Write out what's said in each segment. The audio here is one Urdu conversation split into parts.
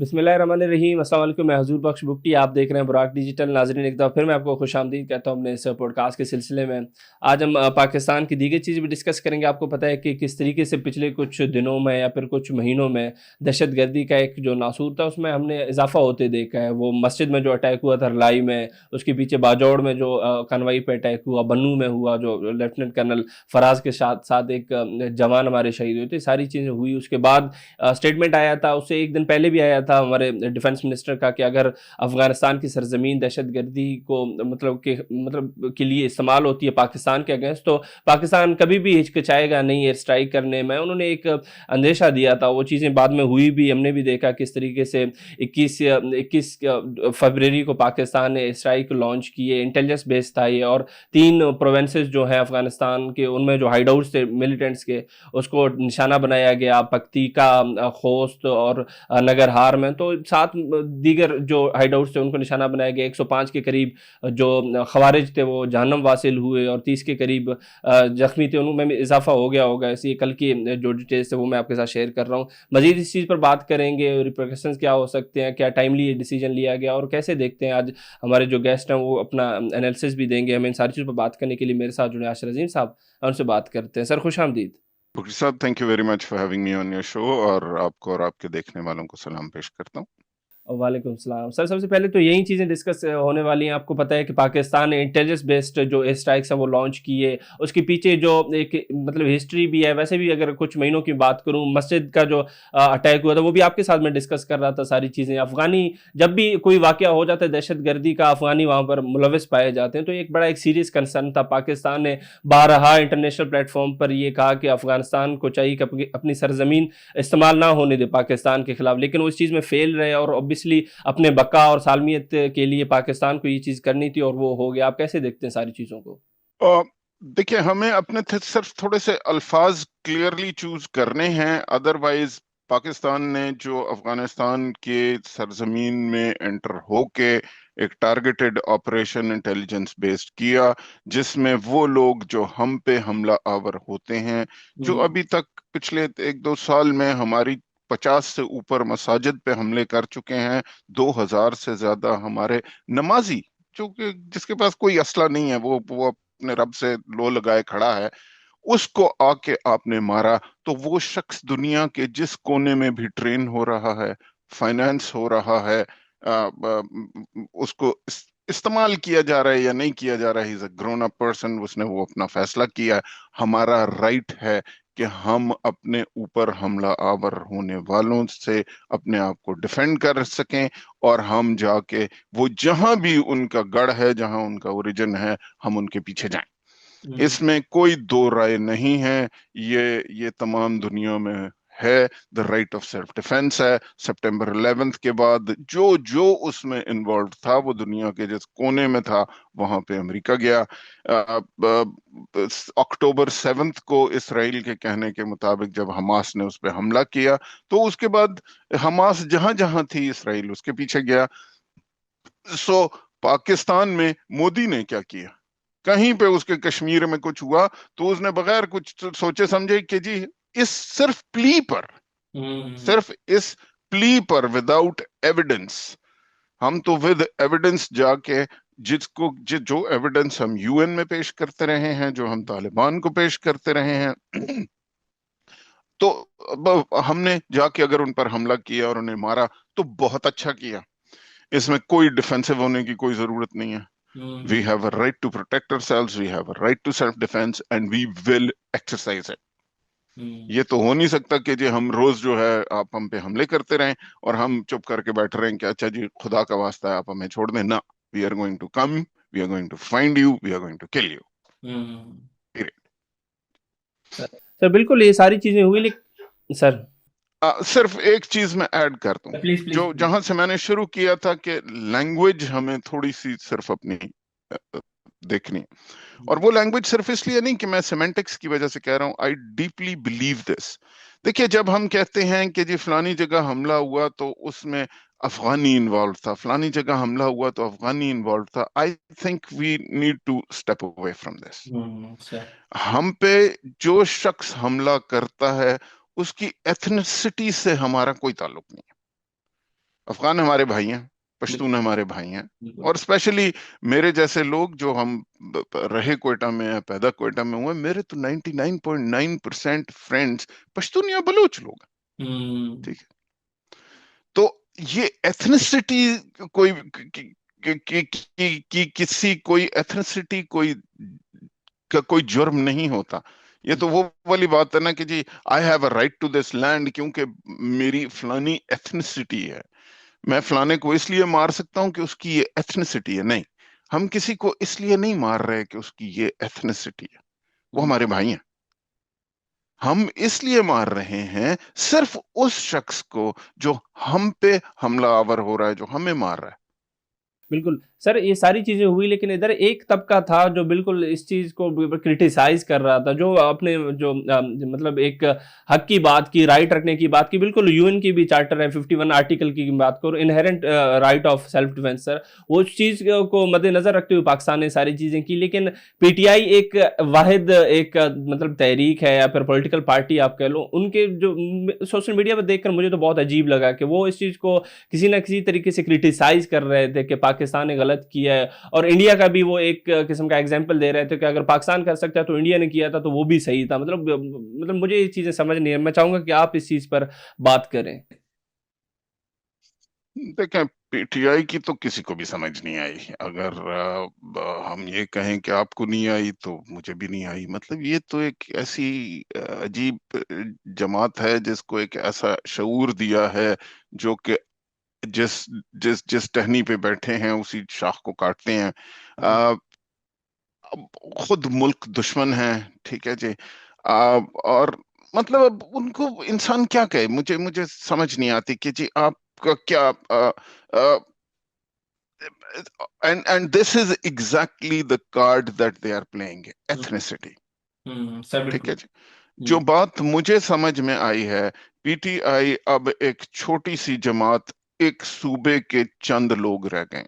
بسم اللہ الرحمن الرحیم، السلام علیکم، میں حضور بخش بگٹی، آپ دیکھ رہے ہیں براک ڈیجیٹل۔ ناظرین، ایک دفعہ پھر میں آپ کو خوش آمدید کہتا ہوں اپنے اس پوڈ کاسٹ کے سلسلے میں۔ آج ہم پاکستان کی دیگر چیزیں بھی ڈسکس کریں گے۔ آپ کو پتہ ہے کہ کس طریقے سے پچھلے کچھ دنوں میں یا پھر کچھ مہینوں میں دہشت گردی کا ایک جو ناسور تھا اس میں ہم نے اضافہ ہوتے دیکھا ہے۔ وہ مسجد میں جو اٹیک ہوا تھا رلائی میں، اس کے پیچھے باجوڑ میں جو کنوائی پہ اٹیک ہوا، بنو میں ہوا جو لیفٹیننٹ کرنل فراز کے ساتھ ایک جوان ہمارے شہید ہوئے تھے، ساری چیزیں ہوئی۔ اس کے بعد اسٹیٹمنٹ آیا تھا، اس سے ایک دن پہلے بھی آیا تھا ہمارے ڈیفنس منسٹر کا کہ اگر افغانستان کی سرزمین دہشت گردی کو مطلب کے لیے استعمال ہوتی ہے پاکستان کے اگینسٹ، تو پاکستان کبھی بھی ہچکچائے گا نہیں ایئر اسٹرائک کرنے میں۔ انہوں نے ایک اندیشہ دیا تھا، وہ چیزیں بعد میں ہوئی بھی، ہم نے بھی دیکھا کس طریقے سے 21 فروری کو پاکستان نے اسٹرائک لانچ کیے، انٹیلیجنس بیس تھا یہ، اور 3 پروونسز جو ہیں افغانستان کے، ان میں جو ہائیڈ آؤٹس تھے ملیٹنٹس کے، اس کو نشانہ بنایا گیا، پکتیکا، خوست اور نگرہار میں۔ تو 7 دیگر جو ہائیڈ آؤٹس تھے ان کو نشانہ بنایا گیا۔ 105 کے قریب جو خوارج تھے وہ جہنم واصل ہوئے اور 30 کے قریب زخمی تھے، ان میں بھی اضافہ ہو گیا ہوگا۔ اسی کل کی جو ڈیٹیلس تھے وہ میں آپ کے ساتھ شیئر کر رہا ہوں۔ مزید اس چیز پر بات کریں گے، ریپریکشنز کیا ہو سکتے ہیں، کیا ٹائملی یہ ڈیسیجن لیا گیا، اور کیسے دیکھتے ہیں۔ آج ہمارے جو گیسٹ ہیں وہ اپنا انالیسس بھی دیں گے ہمیں ان ساری چیزوں پر بات کرنے کے لیے۔ میرے ساتھ جڑے عاشر عظیم صاحب، ان سے بات کرتے ہیں۔ سر خوش آمدید۔ بکری صاحب، thank you very much for having me on your show, اور آپ کو اور آپ کے دیکھنے والوں کو سلام پیش کرتا ہوں۔ وعلیکم السلام سر۔ سب سے پہلے تو یہی چیزیں ڈسکس ہونے والی ہیں۔ آپ کو پتہ ہے کہ پاکستان نے انٹیلیجنس بیسڈ جو ایئر اسٹرائکس ہیں وہ لانچ کیے، اس کے پیچھے جو ایک مطلب ہسٹری بھی ہے۔ ویسے بھی اگر کچھ مہینوں کی بات کروں، مسجد کا جو اٹیک ہوا تھا وہ بھی آپ کے ساتھ میں ڈسکس کر رہا تھا ساری چیزیں۔ افغانی جب بھی کوئی واقعہ ہو جاتا ہے دہشت گردی کا، افغانی وہاں پر ملوث پائے جاتے ہیں، تو ایک بڑا ایک سیریس کنسرن تھا۔ پاکستان نے بارہا انٹرنیشنل پلیٹ فارم پر یہ کہا کہ افغانستان کو چاہیے کہ اپنی سرزمین استعمال نہ ہونے دے پاکستان کے خلاف، لیکن وہ اس چیز میں فیل رہے، اور اوبیسلی اپنے بقا اور سالمیت کے لیے پاکستان کو یہ چیز کرنی تھی اور وہ ہو گیا۔ آپ کیسے دیکھتے ہیں ساری چیزوں کو؟ دیکھیں، ہمیں اپنے صرف تھوڑے سے الفاظ کلیئرلی چوز کرنے ہیں، ادروائز پاکستان نے جو افغانستان کے سرزمین میں انٹر ہو کے ایک ٹارگیٹڈ آپریشن انٹیلیجنس بیسڈ کیا، جس میں وہ لوگ جو ہم پہ حملہ آور ہوتے ہیں، جو ابھی تک پچھلے 1-2 سال میں ہماری 50 سے اوپر مساجد پہ حملے کر چکے ہیں، 2000 سے زیادہ ہمارے نمازی، جو کہ جس کے پاس کوئی اسلحہ نہیں ہے، وہ اپنے رب سے لو لگائے کھڑا ہے، اس کو آ کے آپ نے مارا۔ تو وہ شخص دنیا کے جس کونے میں بھی ٹرین ہو رہا ہے، فائنانس ہو رہا ہے، اس کو استعمال کیا جا رہا ہے یا نہیں کیا جا رہا ہے، گرون اپ پرسن، اس نے وہ اپنا فیصلہ کیا ہے۔ ہمارا رائٹ ہے کہ ہم اپنے اوپر حملہ آور ہونے والوں سے اپنے آپ کو ڈیفینڈ کر سکیں، اور ہم جا کے وہ جہاں بھی ان کا گڑھ ہے، جہاں ان کا اوریجن ہے، ہم ان کے پیچھے جائیں۔ اس میں کوئی دو رائے نہیں ہے، یہ تمام دنیا میں ہے، دا رائٹ آف سیلف ڈیفense ہے۔ سپٹمبر 11 کے بعد جو اس میں انوالوڈ تھا، وہ دنیا کے جس کونے میں تھا وہاں پہ امریکہ گیا۔ اکتوبر 7 کو اسرائیل کے کہنے کے مطابق جب حماس نے اس پہ حملہ کیا، تو اس کے بعد حماس جہاں جہاں تھی اسرائیل اس کے پیچھے گیا۔ سو پاکستان میں مودی نے کیا کیا؟ کہیں پہ اس کے کشمیر میں کچھ ہوا تو اس نے بغیر کچھ سوچے سمجھے کہ جی صرف اس پلی پر وداؤٹ ایویڈنس، ہم تو ود ایویڈنس جا کے جو ایویڈنس ہم یو این میں پیش کرتے رہے ہیں، جو ہم طالبان کو پیش کرتے رہے ہیں، تو ہم نے جا کے اگر ان پر حملہ کیا اور انہیں مارا تو بہت اچھا کیا۔ اس میں کوئی ڈیفینسو ہونے کی کوئی ضرورت نہیں ہے۔ We have a right to protect ourselves, we have a right to self-defense, and we will exercise it. یہ تو ہو نہیں سکتا کہ جی ہم روز جو ہے آپ ہم پہ حملے کرتے رہیں اور ہم چپ کر کے بیٹھ رہے ہیں کہ اچھا جی خدا کا واسطہ ہے آپ ہمیں چھوڑ دیں۔ نہ، we are going to come, we are going to find you, we are going to kill you. سر بالکل یہ ساری چیزیں ہوئی، لیکن سر صرف ایک چیز میں ایڈ کر دوں، پلیز پلیز جو جہاں سے میں نے شروع کیا تھا کہ لینگویج ہمیں تھوڑی سی صرف اپنی دیکھنی، اور وہ لینگویج صرف اس لیے نہیں کہ میں سیمنٹکس کی وجہ سے کہہ رہا ہوں، آئی ڈیپلی بلیو دس۔ دیکھیے، جب ہم کہتے ہیں کہ جی فلانی جگہ حملہ ہوا تو اس میں افغانی انوالو تھا، فلانی جگہ حملہ ہوا تو افغانی انوالو تھا، I think we need to step away from this. ہم پہ جو شخص حملہ کرتا ہے اس کی ایتھنسٹی سے ہمارا کوئی تعلق نہیں ہے۔ افغان ہمارے بھائی ہیں، بالکل پشتون ہمارے بھائی ہیں، بالکل اور اسپیشلی میرے جیسے لوگ جو ہم رہے کوئٹہ میں ہیں، پیدا کوئٹہ میں ہوئے، میرے تو 99.9% فرینڈز پشتون یا بلوچ لوگ ہیں، ہوں ٹھیک ہے؟ تو یہ ایتھنسٹی کوئی کسی کوئی ایتھنسٹی کا کوئی جرم نہیں ہوتا. یہ تو وہ والی بات ہے نا کہ جی I have a right to this land کیونکہ میری فلانی ایتھنسٹی ہے، میں فلانے کو اس لیے مار سکتا ہوں کہ اس کی یہ ایتھنسٹی ہے. نہیں، ہم کسی کو اس لیے نہیں مار رہے کہ اس کی یہ ایتھنسٹی ہے، وہ ہوں ہمارے بھائی ہیں. ہم اس لیے مار رہے ہیں صرف اس شخص کو جو ہم پہ حملہ آور ہو رہا ہے، جو ہمیں مار رہا ہے. بالکل سر، یہ ساری چیزیں ہوئی، لیکن ادھر ایک طبقہ تھا جو بالکل اس چیز کو کرٹیسائز کر رہا تھا، جو اپنے جو مطلب ایک حق کی بات کی، رائٹ رکھنے کی بات کی. بالکل یو این کی بھی چارٹر ہے 51 آرٹیکل کی بات کرو، inherent right of self defence. Sir وہ چیز کو مد نظر رکھتے ہوئے پاکستان نے ساری چیزیں کی، لیکن پی ٹی آئی ایک واحد ایک مطلب تحریک ہے یا پھر پولیٹیکل پارٹی آپ کہہ لو. ان کے جو سوشل میڈیا پہ دیکھ کر مجھے تو بہت عجیب لگا کہ وہ اس چیز کو کسی نہ کسی طریقے سے کرٹیسائز کر رہے تھے کہ پاکستان نے غلط کیا ہے، اور انڈیا کا بھی وہ ایک قسم کا ایگزامپل دے رہے تھے کہ اگر پاکستان کر سکتا ہے تو انڈیا نے کیا تھا تو وہ بھی صحیح تھا. مطلب مجھے یہ چیزیں سمجھ نہیں ہے، میں چاہوں گا کہ آپ اس چیز پر بات کریں. دیکھیں، پی ٹی آئی کی تو کسی کو بھی سمجھ نہیں آئی. اگر ہم یہ کہیں کہ آپ کو نہیں آئی تو مجھے بھی نہیں آئی. مطلب یہ تو ایک ایسی عجیب جماعت ہے جس کو ایک ایسا شعور دیا ہے جو کہ جس جس ٹہنی پہ بیٹھے ہیں اسی شاخ کو کاٹتے ہیں. آ، خود ملک دشمن ہے، ٹھیک ہے جی. اور مطلب اب ان کو انسان کیا کہے، مجھے سمجھ نہیں آتی کہ جی آپ کا کیا. And this is exactly the card that they are playing, ethnicity. Sir ٹھیک بالکل. ہے جی. جو بات مجھے سمجھ میں آئی ہے، پی ٹی آئی اب ایک چھوٹی سی جماعت، ایک صوبے کے چند لوگ رہ گئے.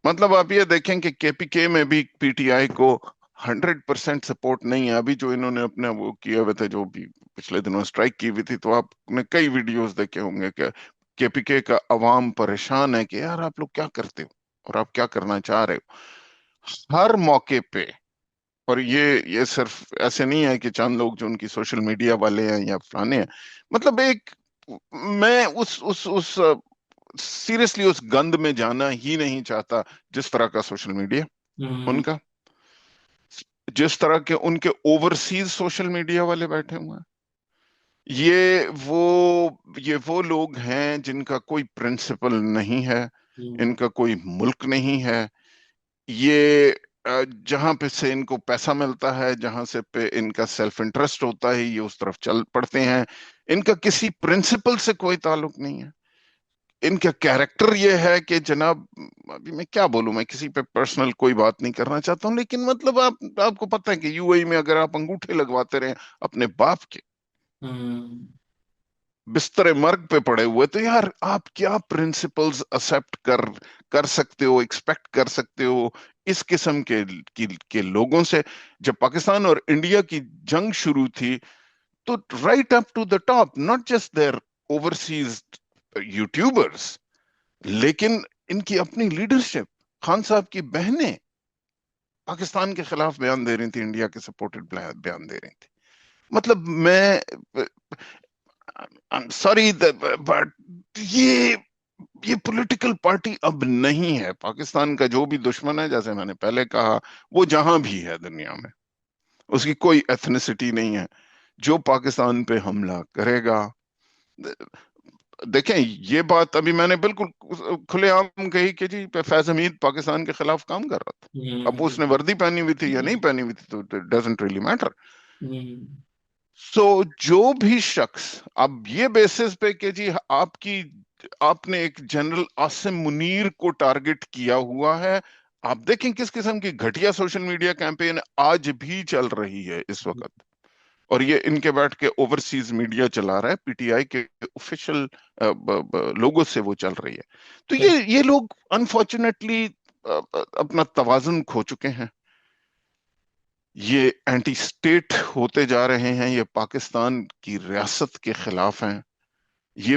مطلب آپ یہ دیکھیں کہ کے پی کے میں بھی پی ٹی آئی کو 100% سپورٹ نہیں ہے. ابھی جو انہوں نے اپنے وہ کیا ہوئے تھے، جو بھی پچھلے دنوں اسٹرائک کی ہوئی تھی، تو آپ نے کئی ویڈیوز دیکھے ہوں گے کہ کے پی کے کا عوام پریشان ہے کہ یار آپ لوگ کیا کرتے ہو اور آپ کیا کرنا چاہ رہے ہو. ہر موقع پہ، اور یہ صرف ایسے نہیں ہے کہ چند لوگ جو ان کی سوشل میڈیا والے ہیں یا فلانے ہیں. مطلب ایک، میں اس سیریسلی اس گند میں جانا ہی نہیں چاہتا جس طرح کا سوشل میڈیا ان کا، جس طرح کے ان کے اوورسیز سوشل میڈیا والے بیٹھے ہوئے ہیں. یہ وہ لوگ ہیں جن کا کوئی پرنسپل نہیں ہے، ان کا کوئی ملک نہیں ہے. یہ جہاں پہ سے ان کو پیسہ ملتا ہے، جہاں سے پہ ان کا سیلف انٹرسٹ ہوتا ہے، یہ اس طرف چل پڑتے ہیں. ان کا کسی پرنسپل سے کوئی تعلق نہیں ہے. ان کا کیریکٹر یہ ہے کہ جناب، ابھی میں کیا بولوں، میں کسی پہ پرسنل کوئی بات نہیں کرنا چاہتا ہوں، لیکن مطلب آپ کو پتہ ہے کہ یو اے میں اگر آپ انگوٹھے لگواتے رہے اپنے باپ کے، بستر مرگ پہ پڑے ہوئے، تو یار آپ کیا پرنسپلز ایکسپٹ کر سکتے ہو، ایکسپیکٹ کر سکتے ہو اس قسم کے لوگوں سے. جب پاکستان اور انڈیا کی جنگ شروع تھی تو right up to the top, not just their overseas YouTubers, لیکن ان کی اپنی لیڈرشپ، خان صاحب کی بہنیں پاکستان کے خلاف بیان دے رہی تھی، انڈیا کے سپورٹڈ بیان دے رہی تھی. مطلب میں سوری بٹ یہ پولیٹیکل پارٹی اب نہیں ہے. پاکستان کا جو بھی دشمن ہے، جیسے میں نے پہلے کہا، وہ جہاں بھی ہے دنیا میں، اس کی کوئی ایتھنیسٹی نہیں ہے. جو پاکستان پہ حملہ کرے گا، دیکھیں یہ بات ابھی میں نے بالکل کھلے عام کہی کہ جی فیض حمید پاکستان کے خلاف کام کر رہا تھا. اب اس نے وردی پہنی ہوئی تھی یا نہیں پہنی ہوئی تھی تو ڈزنٹ ریلی میٹر. سو جو بھی شخص اب یہ بیسس پہ کہ جی آپ نے ایک جنرل عاصم منیر کو ٹارگٹ کیا ہوا ہے. آپ دیکھیں کس قسم کی گھٹیا سوشل میڈیا کیمپین آج بھی چل رہی ہے اس وقت، اور یہ ان کے بیٹھ کے اوورسیز میڈیا چلا رہا ہے، پی ٹی آئی کے آفیشل لوگوں سے وہ چل رہی ہے. تو یہ لوگ انفارچونیٹلی اپنا توازن کھو چکے ہیں. یہ اینٹی سٹیٹ ہوتے جا رہے ہیں، یہ پاکستان کی ریاست کے خلاف ہیں. یہ